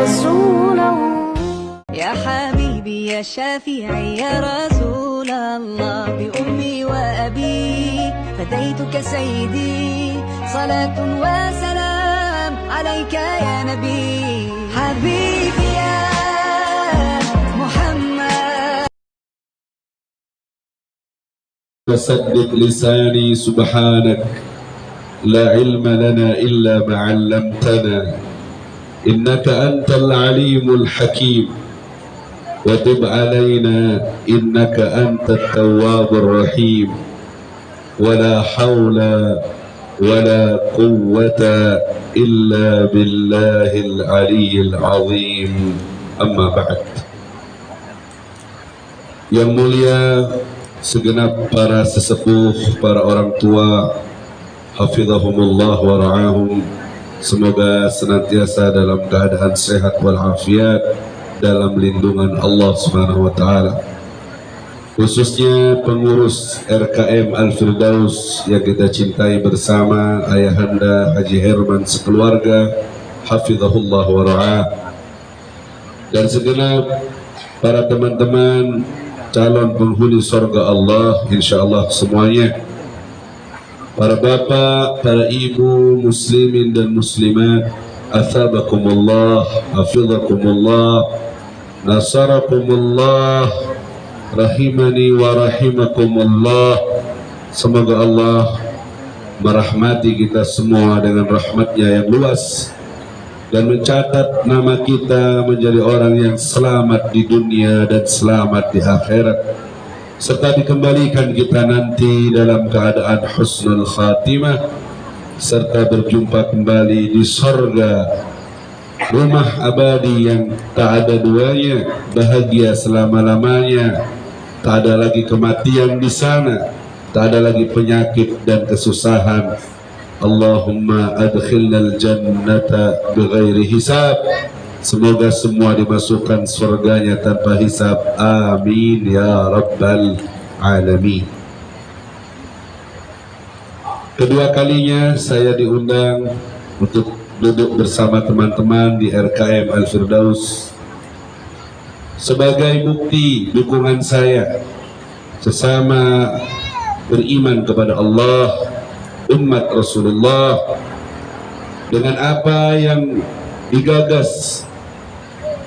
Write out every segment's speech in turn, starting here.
رسول الله يا حبيبي يا شافعي يا رسول الله بأمي وأبي فديتك سيدي صلاة وسلام عليك يا نبي حبيبي يا محمد وسدد لساني سبحانك لا علم لنا إلا ما علمتنا إنك أنت العليم الحكيم وتب علينا إنك أنت التواب الرحيم ولا حول ولا قوة إلا بالله العلي العظيم أما بعد. Yang mulia segenap para sesepuh, para orang tua, hafizahumullah wa ra'ahum, semoga senantiasa dalam keadaan sehat walafiat dalam lindungan Allah Subhanahu wa taala. Khususnya pengurus RKM Al-Firdaus yang kita cintai bersama, Ayahanda Haji Herman sekeluarga, hafizahullah wa ra'ah, dan segenap para teman-teman calon penghuni surga Allah insyaallah semuanya, para bapak, para ibu, muslimin dan muslimat, athabakumullah, hafizakumullah, nasarakumullah, rahimani wa rahimakumullah. Semoga Allah merahmati kita semua dengan rahmatnya yang luas dan mencatat nama kita menjadi orang yang selamat di dunia dan selamat di akhirat, serta dikembalikan kita nanti dalam keadaan husnul khatimah, serta berjumpa kembali di surga, rumah abadi yang tak ada duanya, bahagia selama-lamanya, tak ada lagi kematian di sana, tak ada lagi penyakit dan kesusahan. Allahumma adkhilnal jannata bighairi hisab. Semoga semua dimasukkan surganya tanpa hisab. Amin ya rabbal alamin. Kedua kalinya saya diundang untuk duduk bersama teman-teman di RKM Al-Firdaus sebagai bukti dukungan saya sesama beriman kepada Allah, umat Rasulullah, dengan apa yang digagas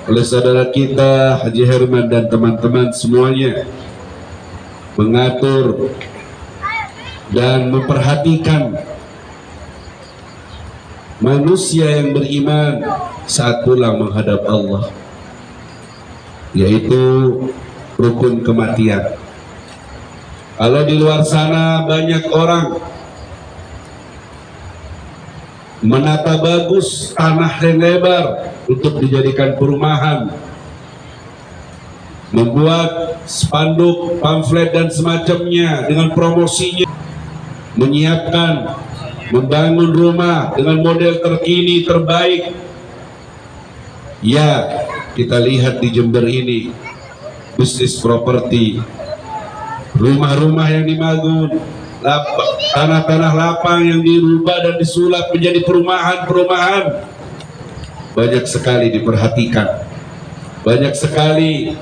oleh saudara kita Haji Herman dan teman-teman semuanya, mengatur dan memperhatikan manusia yang beriman saat pulang menghadap Allah, yaitu rukun kematian. Kalau di luar sana banyak orang menata bagus tanah yang lebar untuk dijadikan perumahan, membuat spanduk, pamflet dan semacamnya dengan promosinya, menyiapkan, membangun rumah dengan model terkini terbaik. Ya, kita lihat di Jember ini bisnis properti, rumah-rumah yang dibangun, tanah-tanah lapang yang dirubah dan disulap menjadi perumahan-perumahan. Banyak sekali diperhatikan, banyak sekali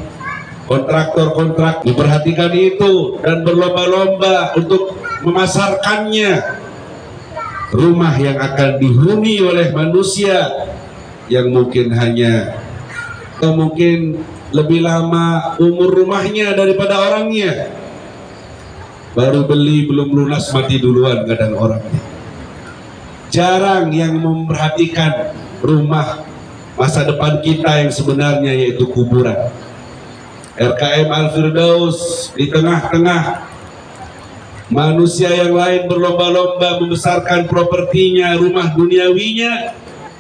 kontraktor-kontrak memperhatikan itu dan berlomba-lomba untuk memasarkannya. Rumah yang akan dihuni oleh manusia yang mungkin hanya atau mungkin lebih lama umur rumahnya daripada orangnya. Baru beli belum lunas mati duluan kadang orangnya. Jarang yang memperhatikan rumah masa depan kita yang sebenarnya, yaitu kuburan. RKM Al-Firdaus di tengah-tengah manusia yang lain berlomba-lomba membesarkan propertinya, rumah duniawinya,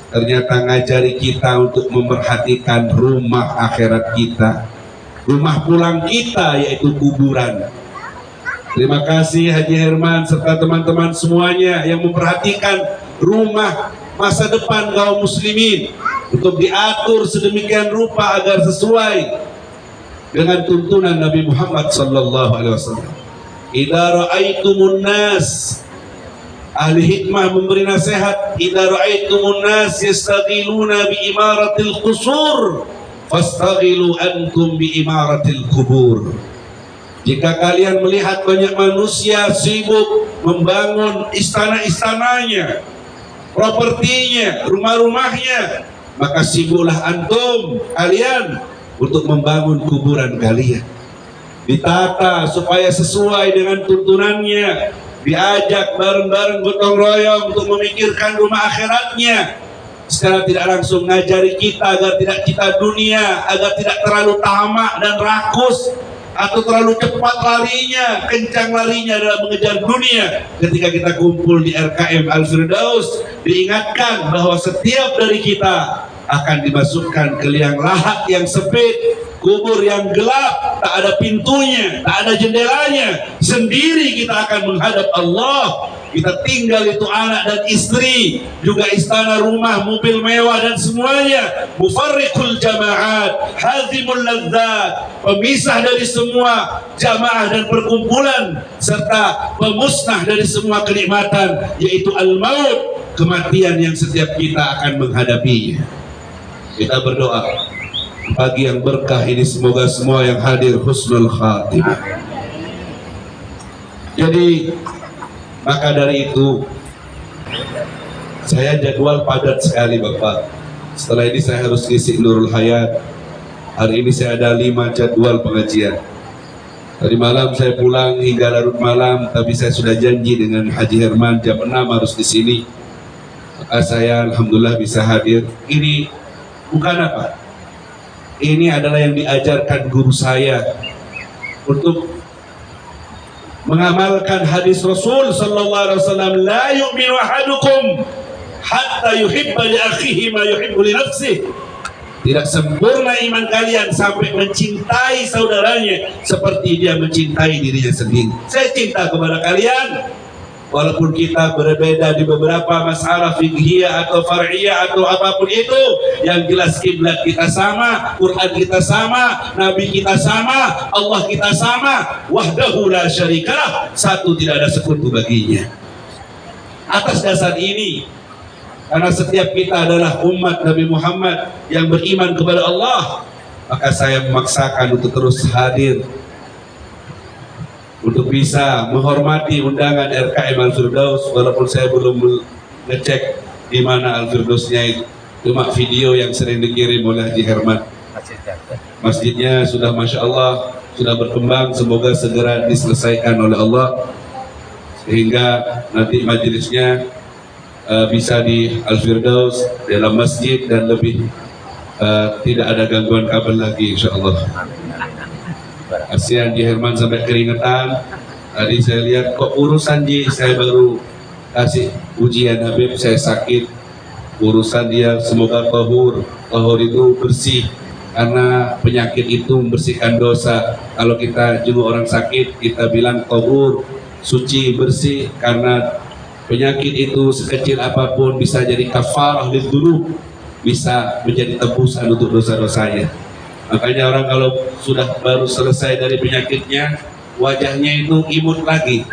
ternyata ngajari kita untuk memperhatikan rumah akhirat kita, rumah pulang kita, yaitu kuburan. Terima kasih Haji Herman serta teman-teman semuanya yang memperhatikan rumah masa depan kaum muslimin untuk diatur sedemikian rupa agar sesuai dengan tuntunan Nabi Muhammad sallallahu alaihi wasallam. Idza ra'aitumun nas Ahli hikmah memberi nasihat, idza ra'aitumun nas yastaghiluna bi imaratil qusur fastaghilu antum bi imaratil kubur. Jika kalian melihat banyak manusia sibuk membangun istana-istananya, propertinya, rumah-rumahnya, maka sibuklah antum kalian untuk membangun kuburan kalian. Ditata supaya sesuai dengan tuntunannya, diajak bareng-bareng gotong royong untuk memikirkan rumah akhiratnya. Secara tidak langsung ngajari kita agar tidak kita dunia, agar tidak terlalu tamak dan rakus, atau terlalu cepat larinya, kencang larinya dalam mengejar dunia. Ketika kita kumpul di RKM Al-Firdaus, diingatkan bahwa setiap dari kita akan dimasukkan ke liang lahat yang sempit, kubur yang gelap, tak ada pintunya, tak ada jendelanya, sendiri kita akan menghadap Allah. Kita tinggal itu anak dan istri, juga istana, rumah, mobil mewah dan semuanya. Mufarriqul jama'at, hazimul ladzat, pemisah dari semua jamaah dan perkumpulan, serta pemusnah dari semua kenikmatan, yaitu al-maut, kematian yang setiap kita akan menghadapinya. Kita berdoa pagi yang berkah ini, semoga semua yang hadir husnul khatimah. Jadi maka dari itu saya jadwal padat sekali Bapak. Setelah ini saya harus ngisi Nurul Hayat. Hari ini saya ada 5 jadwal pengajian. Tadi malam saya pulang hingga larut malam, tapi saya sudah janji dengan Haji Herman jam 6 harus di sini. Maka saya alhamdulillah bisa hadir. Ini bukan apa? Ini adalah yang diajarkan guru saya untuk mengamalkan hadis Rasul sallallahu alaihi wasallam, la yu'minu ahadukum hatta yuhibba li akhihi ma yuhibbu li nafsihi. Tidak sempurna iman kalian sampai mencintai saudaranya seperti dia mencintai dirinya sendiri. Saya cinta kepada kalian walaupun kita berbeda di beberapa masalah fiqhiyah atau far'iyah atau apapun itu, yang jelas kiblat kita sama, Quran kita sama, Nabi kita sama, Allah kita sama, wahdahu la syarikalah, satu tidak ada sekutu baginya. Atas dasar ini, karena setiap kita adalah umat Nabi Muhammad yang beriman kepada Allah, maka saya memaksakan untuk terus hadir untuk bisa menghormati undangan RKM Al-Firdaus, walaupun saya belum ngecek di mana Al-Firdausnya itu. Cuma video yang sering dikirim oleh Haji Herman. Masjidnya sudah Masya Allah, sudah berkembang, semoga segera diselesaikan oleh Allah sehingga nanti majelisnya bisa di Al-Firdaus dalam masjid dan lebih tidak ada gangguan kabel lagi insya Allah. Kasihan Ji Herman sampai keringetan. Tadi saya lihat kok urusan Ji, saya baru kasih ujian Habib, saya sakit. Urusan dia semoga tahur. Tahur itu bersih, karena penyakit itu membersihkan dosa. Kalau kita jenguk orang sakit, kita bilang tahur, suci, bersih, karena penyakit itu sekecil apapun bisa jadi kafarah lidzunub, bisa menjadi tebusan untuk dosa-dosanya. Makanya orang kalau sudah baru selesai dari penyakitnya, wajahnya itu imut lagi.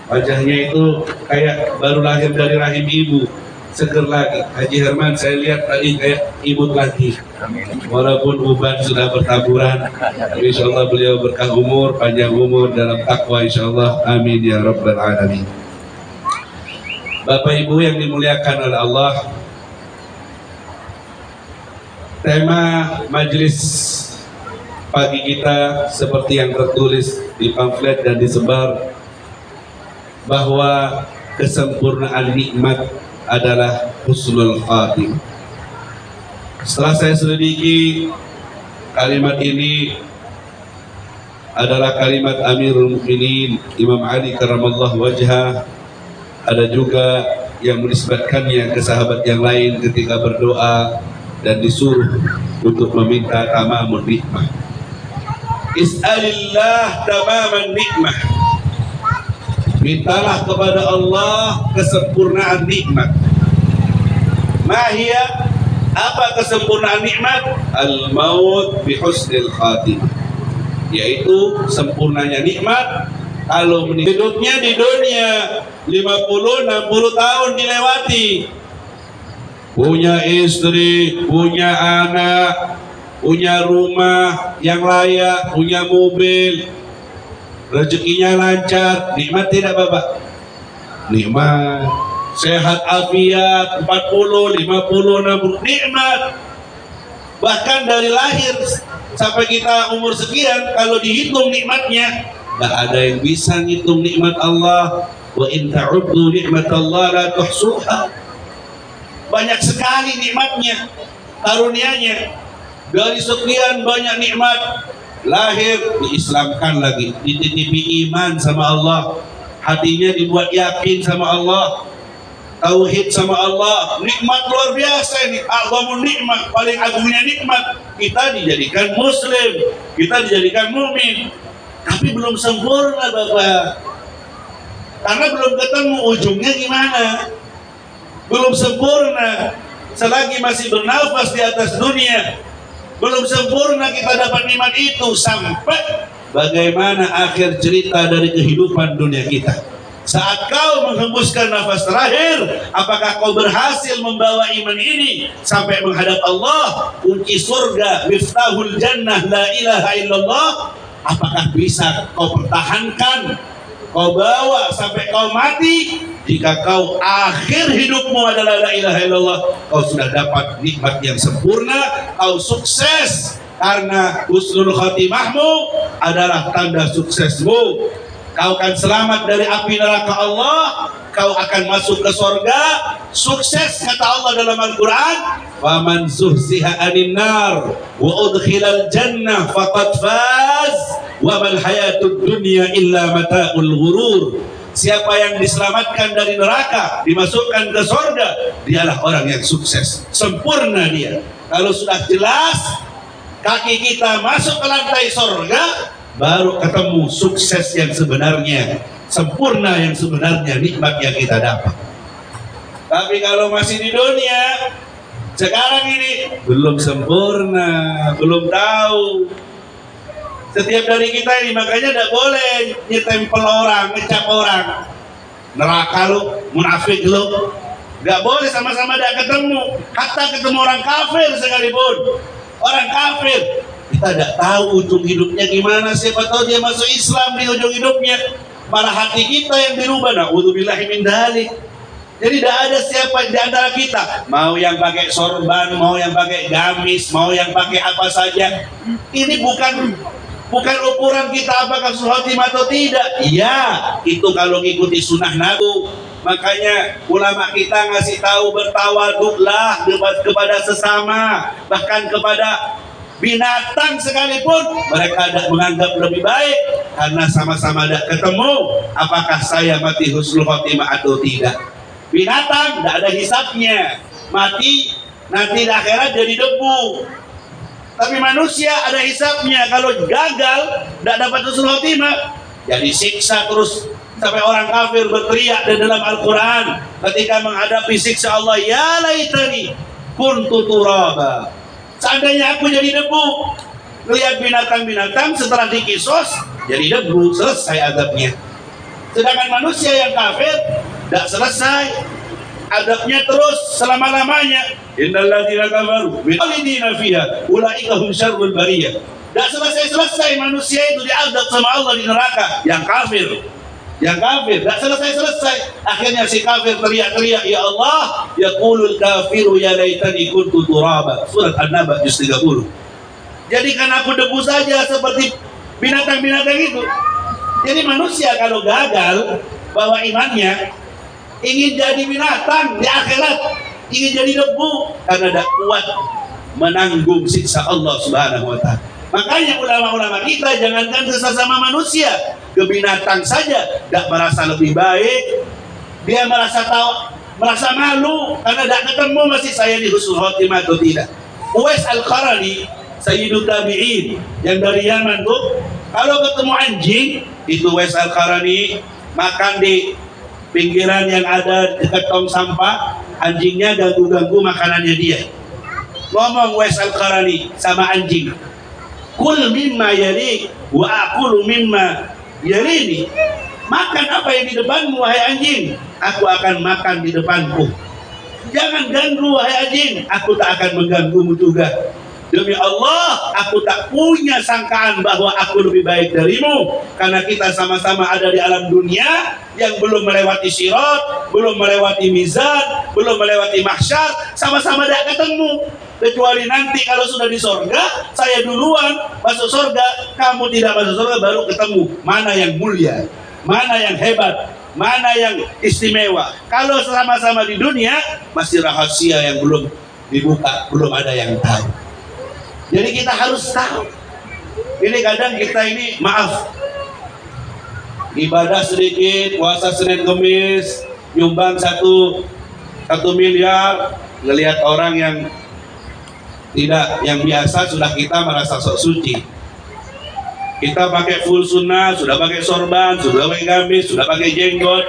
Wajahnya itu kayak baru lahir dari rahim ibu, seger lagi. Haji Herman saya lihat tadi kayak imut lagi. Walaupun uban sudah bertaburan, tapi insya Allah beliau berkah umur, panjang umur dalam takwa insya Allah. Amin ya Rabbal Alamin. Bapak Ibu yang dimuliakan oleh Allah, tema majelis pagi kita seperti yang tertulis di pamflet dan disebar, bahwa kesempurnaan nikmat adalah husnul khatimah. Setelah saya selidiki, kalimat ini adalah kalimat Amirul Mukminin Imam Ali karramallahu wajhah. Ada juga yang menisbatkannya ke sahabat yang lain ketika berdoa dan disuruh untuk meminta tamamun nikmah. Is'alillah tamaman nikmah. Mintalah kepada Allah kesempurnaan nikmat. Mahia, apa kesempurnaan nikmat? Al-maut bi husnil khatimah, yaitu sempurnanya nikmat kalau hidupnya di dunia 50, 60 tahun dilewati. Punya istri, punya anak, punya rumah yang layak, punya mobil, rezekinya lancar, nikmat tidak Bapak? Nikmat. Sehat afiat, 40, 50, 60, nikmat. Bahkan dari lahir sampai kita umur sekian, kalau dihitung nikmatnya, gak ada yang bisa ngitung nikmat Allah. Wa in ta'uddu nikmatallahi la tuhsuha. Banyak sekali nikmatnya, karunia-Nya. Dari sekian banyak nikmat, lahir diislamkan lagi, dititipi iman sama Allah, hatinya dibuat yakin sama Allah, tauhid sama Allah. Nikmat luar biasa ini, aghamun nikmat, paling agungnya nikmat. Kita dijadikan muslim, kita dijadikan mumin, tapi belum sempurna Bapak, karena belum ketemu ujungnya gimana. Belum sempurna selagi masih bernafas di atas dunia. Belum sempurna kita dapat nikmat itu sampai bagaimana akhir cerita dari kehidupan dunia kita. Saat kau menghembuskan nafas terakhir, apakah kau berhasil membawa iman ini sampai menghadap Allah? Kunci surga, miftahul jannah, la ilaha illallah. Apakah bisa kau pertahankan, kau bawa sampai kau mati? Jika kau akhir hidupmu adalah la ilaha illallah, kau sudah dapat nikmat yang sempurna, kau sukses. Karena husnul khotimahmu adalah tanda suksesmu. Kau akan selamat dari api neraka Allah, kau akan masuk ke surga. Sukses kata Allah dalam Al-Quran, faman zuhziha anin nar wa udkhilal jannah faqad faz wa mal hayatud dunya illa mata'ul ghurur. Siapa yang diselamatkan dari neraka, dimasukkan ke surga, dialah orang yang sukses, sempurna dia. Kalau sudah jelas kaki kita masuk ke lantai surga, baru ketemu sukses yang sebenarnya, sempurna yang sebenarnya, nikmat yang kita dapat. Tapi kalau masih di dunia sekarang ini, belum sempurna, belum tahu. Setiap dari kita ini, makanya tidak boleh nyetempel orang, ngecap orang. Neraka lu, munafik lu, gak boleh, sama-sama tidak ketemu. Hatta ketemu orang kafir sekalipun, orang kafir, kita tidak tahu ujung hidupnya gimana. Siapa tahu dia masuk Islam di ujung hidupnya, malah hati kita yang dirubah. Na'udzubillahi min dzalik. Jadi tidak ada siapa di antara kita, mau yang pakai sorban, mau yang pakai gamis, mau yang pakai apa saja. Ini bukan ukuran kita apakah khotimah atau tidak. Iya, itu kalau ngikuti sunnah Nabi. Makanya ulama kita ngasih tahu, bertawaduklah kepada sesama, bahkan kepada binatang sekalipun mereka tidak menganggap lebih baik, karena sama-sama tidak ketemu apakah saya mati husnul khotimah atau tidak. Binatang tidak ada hisabnya, mati nanti di akhirat jadi debu. Tapi manusia ada hisabnya. Kalau gagal, tidak dapat husnul khotimah, jadi siksa terus. Sampai orang kafir berteriak di dalam Al-Quran ketika menghadapi siksa Allah, ya laitani kuntu turaba. Seandainya aku jadi debu. Lihat binatang-binatang setelah dikisos jadi debu, selesai adabnya. Sedangkan manusia yang kafir tidak selesai, adabnya terus selama-lamanya. Innalladzina kafaru khalidina fiha ulaika hum syarrul bariyah. Tidak selesai-selesai manusia itu diadab sama Allah di neraka. Yang kafir tidak selesai-selesai. Akhirnya si kafir teriak-teriak, ya Allah, yaqulul kafiru ya laitani kuntu turaba. Surat An-Naba juz 30. Jadikan aku debu saja seperti binatang-binatang itu. Jadi manusia kalau gagal bawa imannya, ingin jadi binatang di akhirat, ingin jadi debu, karena tidak kuat menanggung siksa Allah Subhanahu wa ta'ala. Makanya ulama-ulama kita jangankan sesama manusia, ke binatang saja tidak merasa lebih baik. Dia merasa malu karena tidak ketemu masih saya di husnul khotimah atau tidak. Uwais Al-Qarani, Sayyidut Tabi'in yang dari Yaman tuh, kalau ketemu anjing, itu Uwais Al-Qarani makan di pinggiran yang ada dekat tong sampah, anjingnya ganggu-ganggu makanannya dia. Ngomong Uwais Al-Qarani sama anjing, kul mimma yalik wa aqulu mimma yalini. Makan apa yang di depanmu, wahai anjing, aku akan makan di depanku. Jangan ganggu, wahai anjing, aku tak akan mengganggumu juga. Demi Allah, aku tak punya sangkaan bahwa aku lebih baik darimu, karena kita sama-sama ada di alam dunia yang belum melewati sirat, belum melewati mizan, belum melewati mahsyar, sama-sama tidak ketemu. Kecuali nanti kalau sudah di sorga, saya duluan masuk sorga, kamu tidak masuk sorga, baru ketemu mana yang mulia, mana yang hebat, mana yang istimewa. Kalau sama-sama di dunia, masih rahasia yang belum dibuka, belum ada yang tahu. Jadi kita harus tahu. Ini kadang kita ini, maaf, ibadah sedikit, puasa Senin Kemis, nyumbang 1 miliar, ngelihat orang yang tidak, yang biasa sudah kita merasa sok suci. Kita pakai full sunnah, sudah pakai sorban, sudah pakai gamis, sudah pakai jenggot,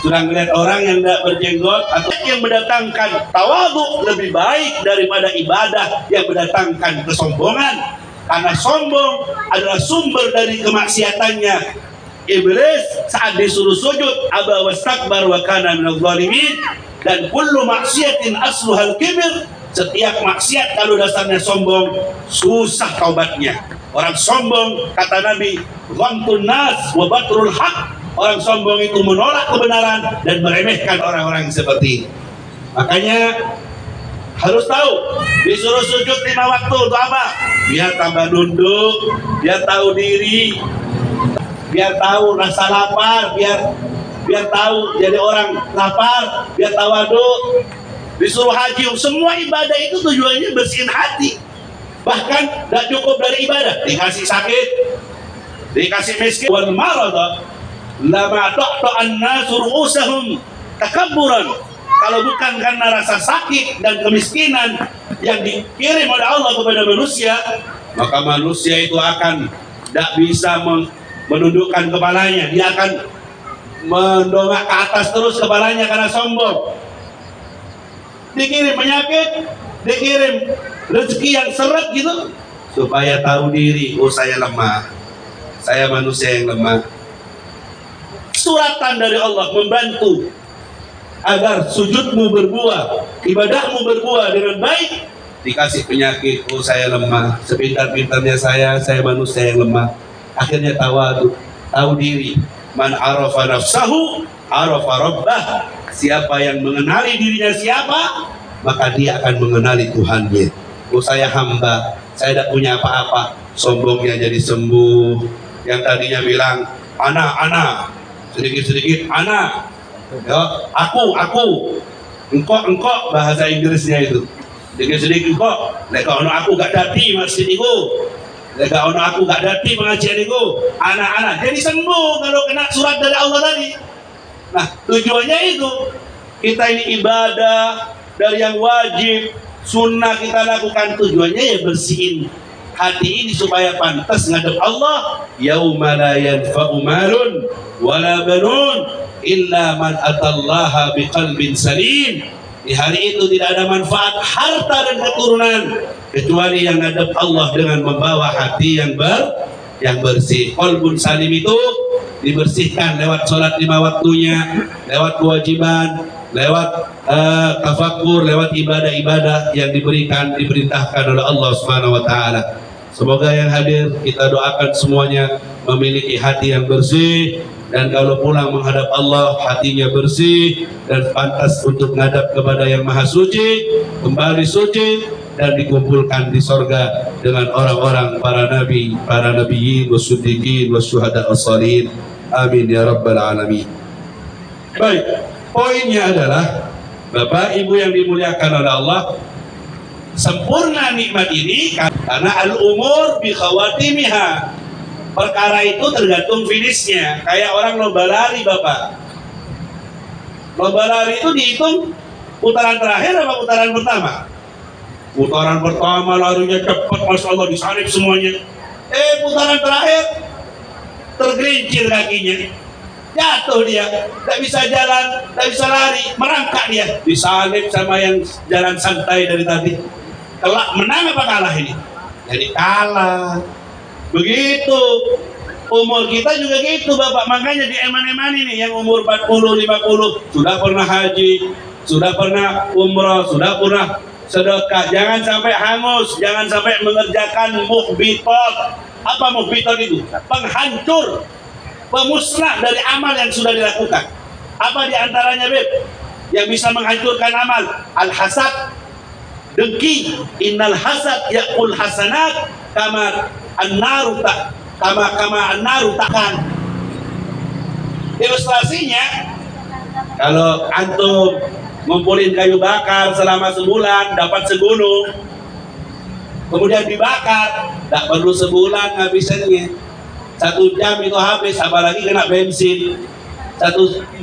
sudah melihat orang yang tidak berjenggot atau yang mendatangkan tawadhu lebih baik daripada ibadah yang mendatangkan kesombongan, karena sombong adalah sumber dari kemaksiatannya. Iblis saat disuruh sujud aba wastakbar wa kana minadh dhalimin, dan kullu maksiatin asluhal kibir. Setiap maksiat kalau dasarnya sombong, susah taubatnya. Orang sombong, kata Nabi, ghamtun nas wa batrul haq. Orang sombong itu menolak kebenaran dan meremehkan orang-orang seperti ini. Makanya harus tahu, disuruh sujud 5 waktu untuk apa? Biar tambah nunduk, biar tahu diri, biar tahu rasa lapar, biar tahu jadi orang lapar, biar tawadhu. Disuruh haji, semua ibadah itu tujuannya bersihin hati. Bahkan tidak cukup dari ibadah, dikasih sakit, dikasih miskin, wal marada lama ta'ta'an nasu ru'usahum takabburan. Kalau bukan karena rasa sakit dan kemiskinan yang dikirim oleh Allah kepada manusia, maka manusia itu akan tidak bisa menundukkan kepalanya. Dia akan mendongak ke atas terus kepalanya karena sombong. Dikirim penyakit, dikirim rezeki yang seret gitu, supaya tahu diri, oh saya lemah, saya manusia yang lemah. Suratan dari Allah membantu agar sujudmu berbuah, ibadahmu berbuah dengan baik. Dikasih penyakit, oh saya lemah, sepintar-pintarnya saya manusia yang lemah. Akhirnya tawadhu, tahu diri. Man arafa nafsahu arafa rabbah. Siapa yang mengenali dirinya siapa, maka dia akan mengenali Tuhannya. Oh saya hamba, saya tidak punya apa-apa. Sombongnya jadi sembuh. Yang tadinya bilang ana, sedikit-sedikit ana, ya, aku, engkau bahasa Inggrisnya itu. Sedikit-sedikit engkau, leka ono aku gak dati masjid itu, leka ono aku gak dati pengajian itu, anak-anak. Jadi sembuh kalau kena surat dari Allah tadi. Nah tujuannya itu, kita ini ibadah dari yang wajib, sunnah kita lakukan, tujuannya ya bersihin hati ini supaya pantas ngadep Allah. Yauma la yanfa'u malun wala banun illa man atallaha biqalbin salim. Di hari itu tidak ada manfaat harta dan keturunan kecuali yang ngadep Allah dengan membawa hati yang bersih. Qalbun salim itu dibersihkan lewat sholat 5 waktunya, lewat kewajiban, lewat tafakur, lewat ibadah-ibadah yang diperintahkan oleh Allah Subhanahu wa taala. Semoga yang hadir kita doakan semuanya memiliki hati yang bersih, dan kalau pulang menghadap Allah hatinya bersih dan pantas untuk menghadap kepada yang maha suci, kembali suci dan dikumpulkan di sorga dengan orang-orang para nabi, para nabiyyin, wasiddiqin, wasyuhada, as-salihin. Amin ya rabbal alamin. Baik, poinnya adalah Bapak Ibu yang dimuliakan oleh Allah, sempurna nikmat ini karena al-umur bi khawatimiha. Perkara itu tergantung finishnya. Kayak orang lomba lari, Bapak. Lomba lari itu dihitung putaran terakhir apa putaran pertama? Putaran pertama larinya cepat, Masya Allah, disalib semuanya. Putaran terakhir tergelincir kakinya, jatuh dia, tidak bisa jalan, tidak bisa lari, merangkak dia, disalib sama yang jalan santai dari tadi. Kelak menang apa kalah ini? Jadi kalah. Begitu Umur kita juga gitu Bapak, makanya di eman-eman ini yang umur 40, 50 sudah pernah haji, sudah pernah umrah, sudah pernah sedekah. Jangan sampai hangus, jangan sampai mengerjakan muhbitot. Apa muhbitot itu? Penghancur, pemusnah dari amal yang sudah dilakukan. Apa diantaranya Beb yang bisa menghancurkan amal? Al-hasad, dengki. Innal hasad yaqul hasanat kama an-naru takkan. Ilustrasinya, kalau antum ngumpulin kayu bakar selama sebulan dapat segunung, kemudian dibakar, tak perlu sebulan ngabisinnya, 1 jam itu habis, apalagi kena bensin,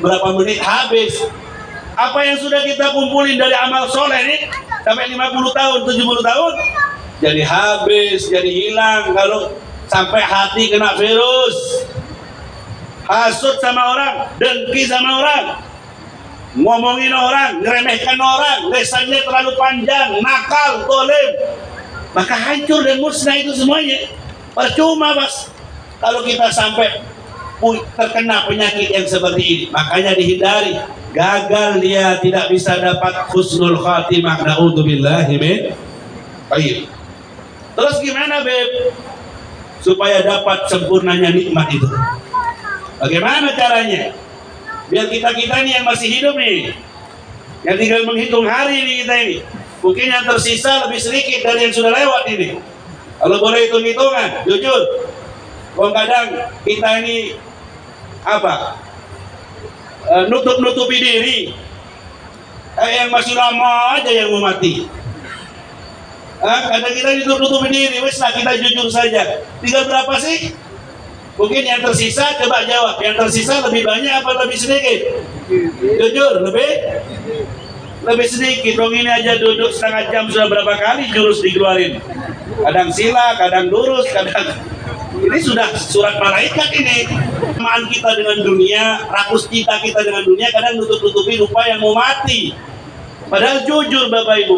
berapa menit habis. Apa yang sudah kita kumpulin dari amal soleh ini sampai 50 tahun, 70 tahun jadi habis, jadi hilang. Kalau sampai hati kena virus, hasut sama orang, dengki sama orang, ngomongin orang, ngeremehkan orang, lesannya terlalu panjang, nakal, tolim, maka hancur dan musnah itu semuanya. Percuma Mas kalau kita sampai terkena penyakit yang seperti ini. Makanya dihindari, gagal dia tidak bisa dapat husnul khatimah, na'udzubillahi min. Baik. Terus gimana Beb supaya dapat sempurnanya nikmat itu? Bagaimana caranya? Biar kita ini yang masih hidup nih, yang tinggal menghitung hari nih kita ini, mungkin yang tersisa lebih sedikit dari yang sudah lewat ini. Kalau boleh hitung-hitungan, jujur, kadang kita ini nutup-nutupi diri, yang masih lama aja yang mau mati. Kadang kita nutup-nutupi diri, wes lah kita jujur saja. Tinggal berapa sih? Mungkin yang tersisa, coba jawab. Yang tersisa lebih banyak apa lebih sedikit? Jujur, lebih sedikit. Dong ini aja duduk setengah jam sudah berapa kali jurus dikeluarin. Kadang sila, kadang lurus, kadang... Ini sudah surat malaikat ini. Kesamaan kita dengan dunia, rakus kita dengan dunia, kadang nutup-nutupi lupa yang mau mati. Padahal jujur Bapak Ibu,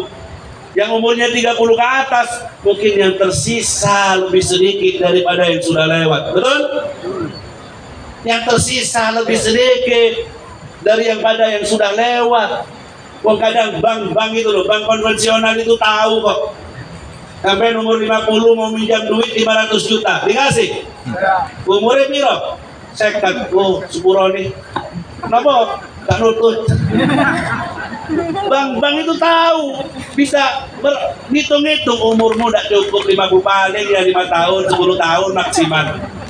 yang umurnya 30 ke atas, mungkin yang tersisa lebih sedikit daripada yang sudah lewat. Betul? Yang tersisa lebih sedikit dari yang sudah lewat. Kadang bank itu loh, bank konvensional itu tahu kok. Sampai umur 50 mau minjam duit 500 juta, dikasih. Umurnya piro? Sekat, sepuro nih. Kenapa? Gak nutut. Bank itu tahu, bisa berhitung-hitung umurmu tidak cukup 50 paling ya 5 tahun, 10 tahun maksimal.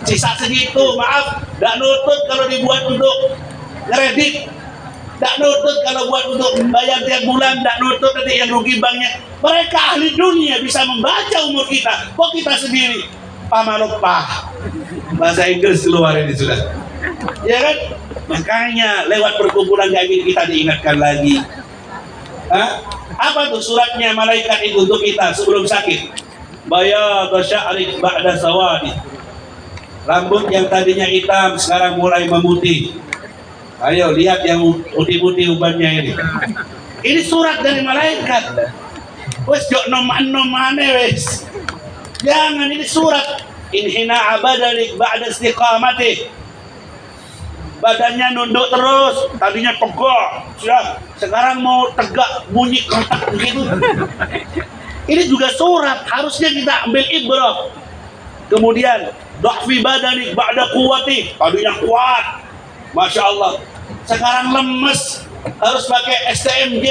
Sisa segitu, maaf, tidak nutut kalau dibuat untuk kredit, tidak nutut kalau buat untuk bayar tiap bulan, tidak nutut nanti yang rugi banknya. Mereka ahli dunia bisa membaca umur kita, kok kita sendiri pamalopah. Bahasa Inggris keluar ini sudah. Ya kan? Makanya lewat perkumpulan kayak gini kita diingatkan lagi. Apa tuh suratnya malaikat itu untuk kita sebelum sakit? Bayad sya'rik ba'da sawadi. Rambut yang tadinya hitam sekarang mulai memutih. Ayo lihat yang putih-putih ubannya ini. Ini surat dari malaikat. Wes jok noman-nomane wes. Jangan, ini surat. Inhina abadanik ba'da istiqamati. Badannya nunduk terus, tadinya tegak, sudah sekarang mau tegak bunyi kontak begitu. Ini juga surat, harusnya kita ambil ibrah. Kemudian dha'fi badanik ba'da quwwati, tadinya kuat, masya Allah. Sekarang lemes, harus pakai STMJ,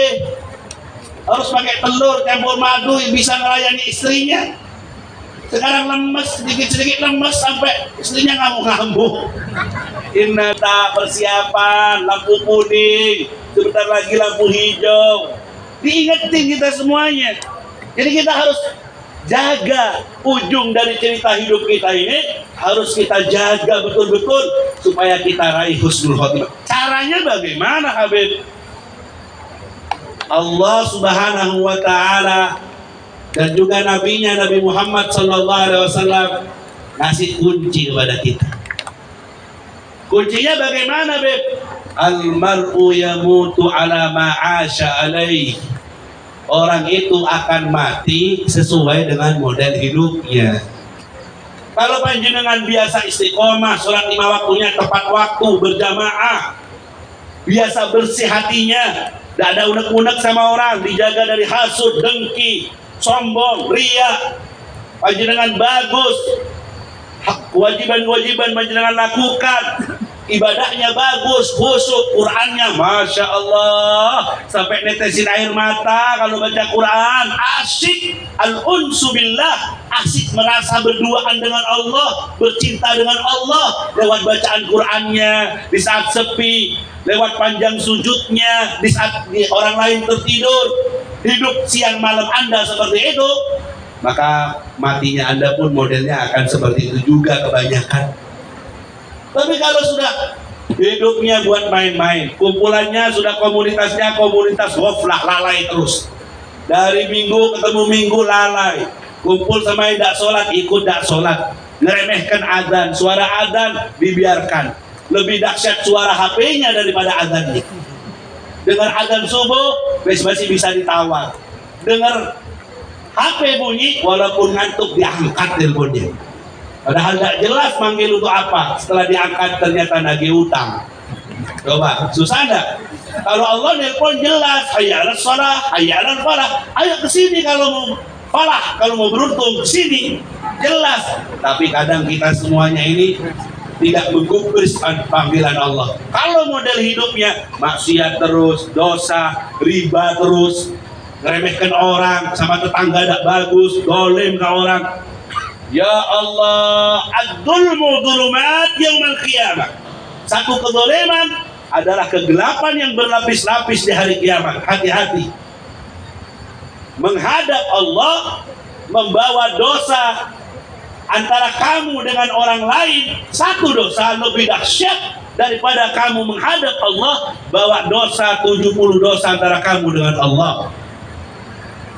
harus pakai telur campur madu bisa melayani istrinya. Sekarang lemes, sedikit-sedikit lemes sampai istrinya ngamuk-ngamuk. Innata persiapan, lampu kuning, sebentar lagi lampu hijau. Diingetin kita semuanya. Jadi kita harus jaga ujung dari cerita hidup kita ini, harus kita jaga betul-betul supaya kita raih husnul khotimah. Caranya bagaimana Habib? Allah Subhanahu wa ta'ala dan juga nabinya Nabi Muhammad sallallahu alaihi wasallam ngasih kunci kepada kita. Kuncinya bagaimana, Beb? Al-mar'u yamutu ala ma'asha alaih. Orang itu akan mati sesuai dengan model hidupnya. Kalau panjenengan biasa istiqomah, sholat 5 waktunya tepat waktu, berjamaah, biasa bersih hatinya, tidak ada unek-unek sama orang, dijaga dari hasud, dengki, sombong, riya, panjenengan bagus, kewajiban-kewajiban panjenengan lakukan, ibadahnya bagus, khusyuk, Qurannya Masya Allah, sampai netesin air mata kalau baca Quran, asyik, al-unsu billah, asyik merasa berduaan dengan Allah, bercinta dengan Allah, lewat bacaan Qurannya, di saat sepi, lewat panjang sujudnya, di saat orang lain tertidur, hidup siang malam Anda seperti itu, maka matinya Anda pun modelnya akan seperti itu juga kebanyakan. Tapi kalau sudah hidupnya buat main-main, kumpulannya sudah komunitasnya komunitas ghaflah, lalai terus. Dari minggu ketemu minggu lalai, kumpul sama yang tidak sholat, ikut tidak sholat, ngeremehkan azan, suara azan dibiarkan. Lebih dahsyat suara HP-nya daripada azannya. Dengar azan subuh, masih bisa ditawar. Dengar HP bunyi, walaupun ngantuk diangkat teleponnya. Padahal tidak jelas manggil untuk apa. Setelah diangkat ternyata nagih utang. Coba, susah enggak? Kalau Allah nelpon jelas, hayya 'alas shalah, hayya 'alal falah. Ayo ke sini kalau mau falah, kalau mau beruntung ke sini. Jelas. Tapi kadang kita semuanya ini tidak menggubris panggilan Allah. Kalau model hidupnya maksiat terus, dosa, riba terus, ngeremehkan orang, sama tetangga tidak bagus, dolim ke orang. Ya Allah, ad-dhulmu dhulumat yaumil qiyamah. Satu kedoliman adalah kegelapan yang berlapis-lapis di hari kiamat. Hati-hati. Menghadap Allah membawa dosa antara kamu dengan orang lain. Satu dosa lebih dahsyat daripada kamu menghadap Allah bawa dosa 70 dosa antara kamu dengan Allah.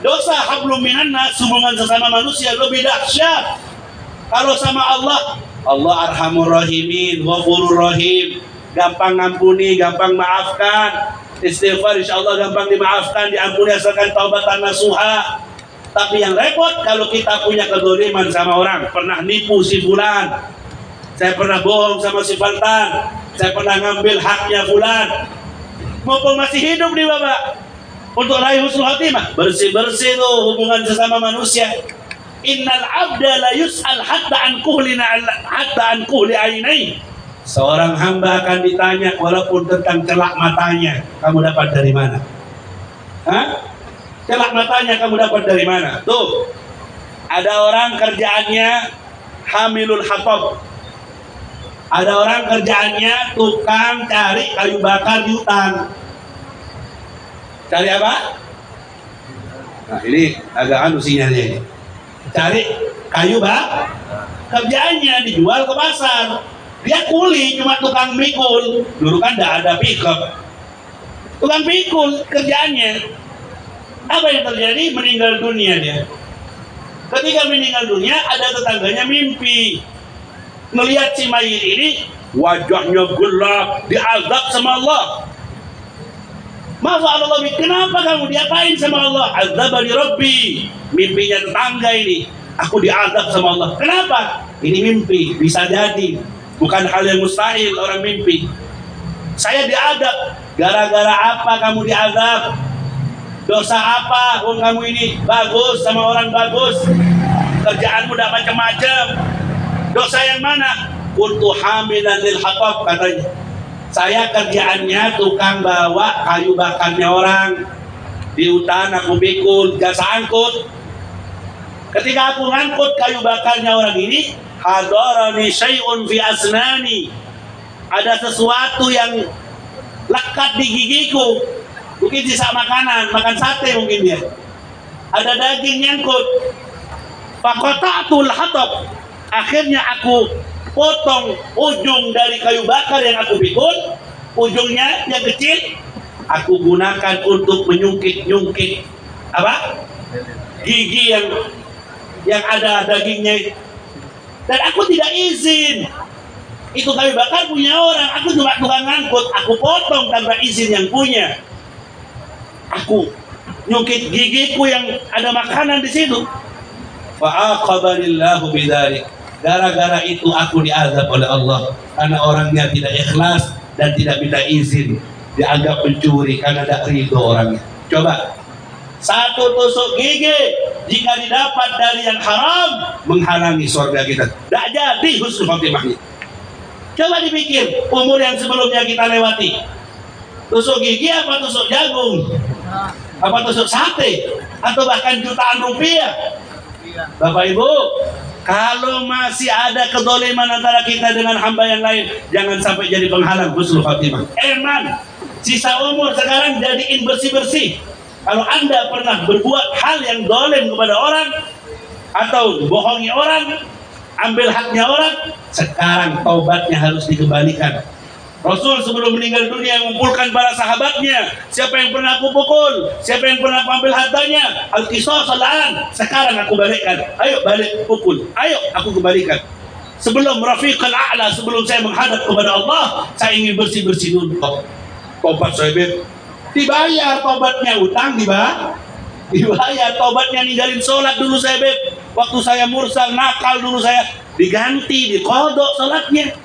Dosa hablum minan nas, hubungan sesama manusia lebih dahsyat. Kalau sama Allah, Allah Arhamur Rahimin, Ghafurur Rahim, gampang ngampuni, gampang maafkan. Istighfar insyaallah gampang dimaafkan, diampuni asalkan taubatan nasuha. Tapi yang repot kalau kita punya kedzaliman sama orang, pernah nipu si fulan, saya pernah bohong sama si Faltan, saya pernah ngambil haknya fulan. Mumpung masih hidup nih Bapak, untuk raih husnul khatimah, bersih-bersih tuh hubungan sesama manusia. Innal abda la yus'al hatta an kuhli ainai. Seorang hamba akan ditanya walaupun tentang celak matanya, kamu dapat dari mana? Hah? Celak matanya kamu dapat dari mana? Tuh, ada orang kerjaannya hamilul hatab. Ada orang kerjaannya tukang cari kayu bakar di hutan. Cari apa? Nah ini agak sinyalnya ini. Cari kayu bakar. Kerjaannya dijual ke pasar. Dia kuli, cuma tukang pikul. Dulu kan tidak ada pickup. Tukang pikul kerjaannya. Apa yang terjadi? Meninggal dunia dia. Ketika meninggal dunia, ada tetangganya mimpi melihat si mayit ini wajahnya gelap, diazab sama Allah. Masa Allah, kenapa kamu diapain sama Allah? Azabani Rabbi. Mimpinya tetangga ini, aku diazab sama Allah. Kenapa? Ini mimpi, bisa jadi, bukan hal yang mustahil orang mimpi. Saya diazab, gara-gara apa kamu diazab? Dosa apa? Wong kamu ini bagus sama orang bagus, kerjaanmu udah macam-macam. Dosa yang mana? Kuntu hamilan lil hatab, katanya. Saya kerjaannya tukang bawa kayu bakarnya orang di hutan, aku pikul, jasa angkut. Ketika aku ngangkut kayu bakarnya orang ini, hadarani syai'un fi asnani. Ada sesuatu yang lekat di gigiku. Mungkin sisa makanan, makan sate mungkin dia. Ada daging nyangkut. Faqata'tul hatab. Akhirnya aku potong ujung dari kayu bakar yang aku pikul, ujungnya yang kecil aku gunakan untuk menyungkit-nyungkit apa? Gigi yang ada dagingnya. Dan aku tidak izin. Itu kayu bakar punya orang, aku cuma tukang ngangkut, aku potong tanpa izin yang punya. Aku nyungkit gigiku yang ada makanan di situ. Fa'aqabalillahu bidzalik. gara-gara itu aku diazab oleh Allah karena orangnya tidak ikhlas dan tidak minta izin, dianggap pencuri karena tidak ridho orangnya. Coba, satu tusuk gigi jika didapat dari yang haram menghalangi surga kita, tidak jadi husnul khotimahnya. Coba dipikir umur yang sebelumnya kita lewati, tusuk gigi apa tusuk jagung, apa tusuk sate, atau bahkan jutaan rupiah. Bapak Ibu, kalau masih ada kedoliman antara kita dengan hamba yang lain, jangan sampai jadi penghalang husnul khotimah. Eman, sisa umur sekarang jadiin bersih-bersih. Kalau Anda pernah berbuat hal yang dolim kepada orang atau bohongi orang, ambil haknya orang, sekarang taubatnya harus dikembalikan. Rasul sebelum meninggal dunia mengumpulkan para sahabatnya, siapa yang pernah aku pukul, siapa yang pernah aku ambil hartanya, al-qisas al-an, sekarang aku balikkan, ayo balik pukul, ayo aku kembalikan. Sebelum rafiqal a'la, sebelum saya menghadap kepada Allah, saya ingin bersih-bersih dulu. Tobat saya, Beb, dibayar tobatnya, utang dibayar tobatnya, ninggalin sholat dulu saya, Beb, waktu saya mursal nakal dulu saya, diganti, dikodok sholatnya.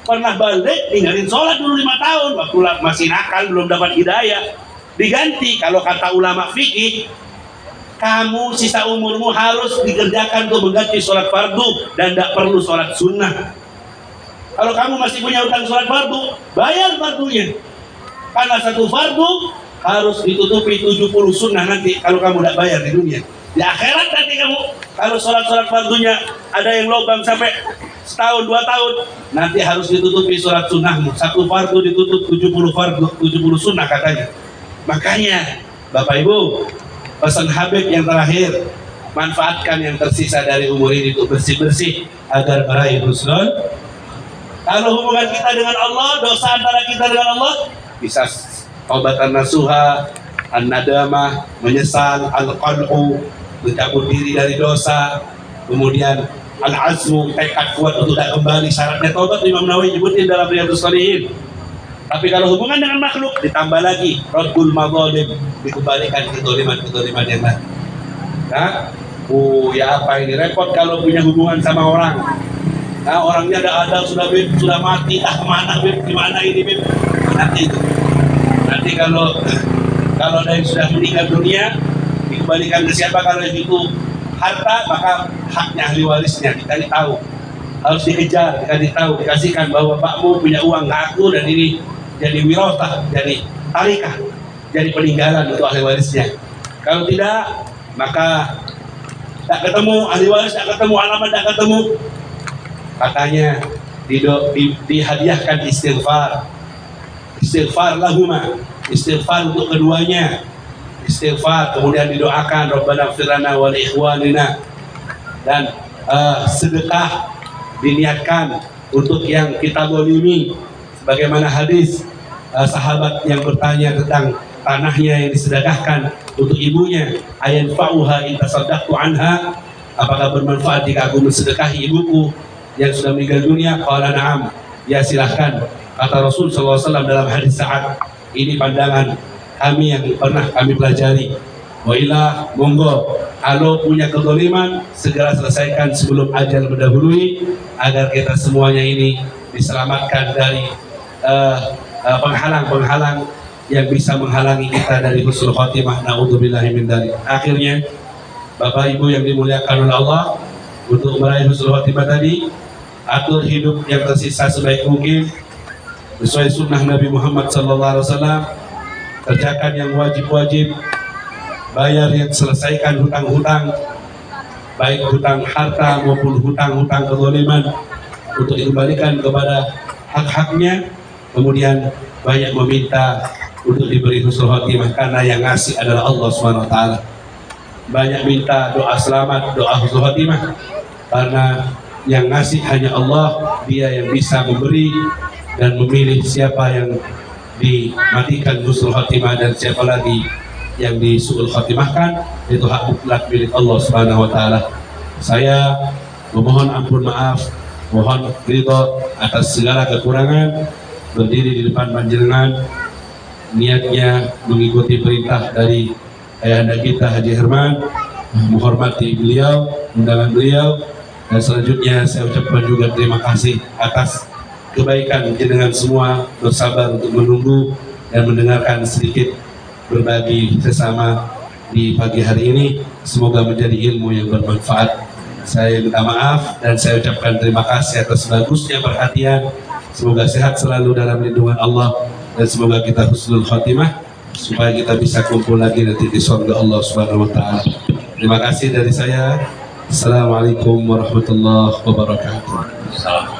Pernah balik, ninggalin sholat dulu 5 tahun, waktu masih nakal, belum dapat hidayah, diganti. Kalau kata ulama fikih, kamu sisa umurmu harus dikerjakan untuk mengganti sholat fardu dan tidak perlu sholat sunnah. Kalau kamu masih punya utang sholat fardu, bayar fardunya, karena satu fardu harus ditutupi 70 sunnah nanti kalau kamu tidak bayar di dunia. Di akhirat nanti kamu, kalau sholat fardunya ada yang lobang sampai setahun 2 tahun, nanti harus ditutupi sholat sunnahmu. Satu fardu ditutup 70 fardu, 70 sunnah katanya. Makanya Bapak Ibu, pesan Habib yang terakhir, manfaatkan yang tersisa dari umur ini untuk bersih-bersih agar meraih husnul. Kalau hubungan kita dengan Allah, dosa antara kita dengan Allah, bisa taubatan nasuha, an-nadamah, menyesal, al-qal'u, mencabut diri dari dosa, kemudian al-azmu, tekad kuat untuk tidak kembali. Syaratnya taubat Imam Nawawi nyebutin dalam Riyadhus Shalihin. Tapi kalau hubungan dengan makhluk, ditambah lagi raddul madzalim, dikembalikan kedoliman yang lain. Nah, ya apa ini repot kalau punya hubungan sama orang. Nah, orangnya ada sudah mati, kemana Beb, gimana ini Beb, nanti itu. Nanti kalau ada yang sudah meninggal dunia, dikembalikan ke siapa? Kalau itu harta, maka haknya ahli warisnya dikasih tahu, harus dikejar, dikasih tahu, dikasihkan bahwa bapakmu punya uang ke aku dan ini jadi wirasah, jadi tarikah, jadi peninggalan untuk ahli warisnya. Kalau tidak, maka tak ketemu ahli waris, tak ketemu alamat, tak ketemu. Katanya dihadiahkan istighfar lahuma, istighfar untuk keduanya, istighfar, kemudian didoakan Rabbana ighfir lana wa li ikhwanina, dan sedekah diniatkan untuk yang kita zalimi, sebagaimana hadis sahabat yang bertanya tentang tanahnya yang disedekahkan untuk ibunya, ayan fa'uha in tasaddaqtu anha, apakah bermanfaat jika aku mensedekahi ibuku yang sudah meninggal dunia? Qala na'am, ya silahkan, kata Rasul SAW dalam hadis Sa'ad. Ini pandangan kami yang pernah kami pelajari. Wa ilah, monggo, kalau punya kezaliman segera selesaikan sebelum ajal mendahului, agar kita semuanya ini diselamatkan dari penghalang-penghalang yang bisa menghalangi kita dari husnul khotimah. Na'udzubillahi min dzalik. Akhirnya, Bapak Ibu yang dimuliakan oleh Allah, untuk meraih husnul khotimah tadi, atur hidup yang tersisa sebaik mungkin sesuai sunnah Nabi Muhammad SAW. Kerjakan yang wajib-wajib, bayar yang selesaikan hutang-hutang, baik hutang harta maupun hutang-hutang kezaliman, untuk dikembalikan kepada hak-haknya. Kemudian banyak meminta untuk diberi husnul khotimah, karena yang ngasih adalah Allah SWT. Banyak minta doa selamat, doa husnul khotimah, karena yang ngasih hanya Allah. Dia yang bisa memberi dan memilih siapa yang dimatikan husnul khotimah dan siapa lagi yang disuul khotimahkan. Itu hak mutlak milik Allah Subhanahu wa taala. Saya memohon ampun maaf, mohon ridho atas segala kekurangan. Berdiri di depan panjenengan niatnya mengikuti perintah dari ayahanda kita Haji Herman, menghormati beliau, undangan beliau, Dan selanjutnya saya ucapkan juga terima kasih atas kebaikan jenengan semua bersabar untuk menunggu dan mendengarkan sedikit berbagi sesama di pagi hari ini. Semoga menjadi ilmu yang bermanfaat. Saya minta maaf dan saya ucapkan terima kasih atas bagusnya perhatian. Semoga sehat selalu dalam lindungan Allah dan semoga kita husnul khatimah supaya kita bisa kumpul lagi nanti di surga Allah Subhanahu wa taala. Terima kasih dari saya. Assalamualaikum warahmatullahi wabarakatuh.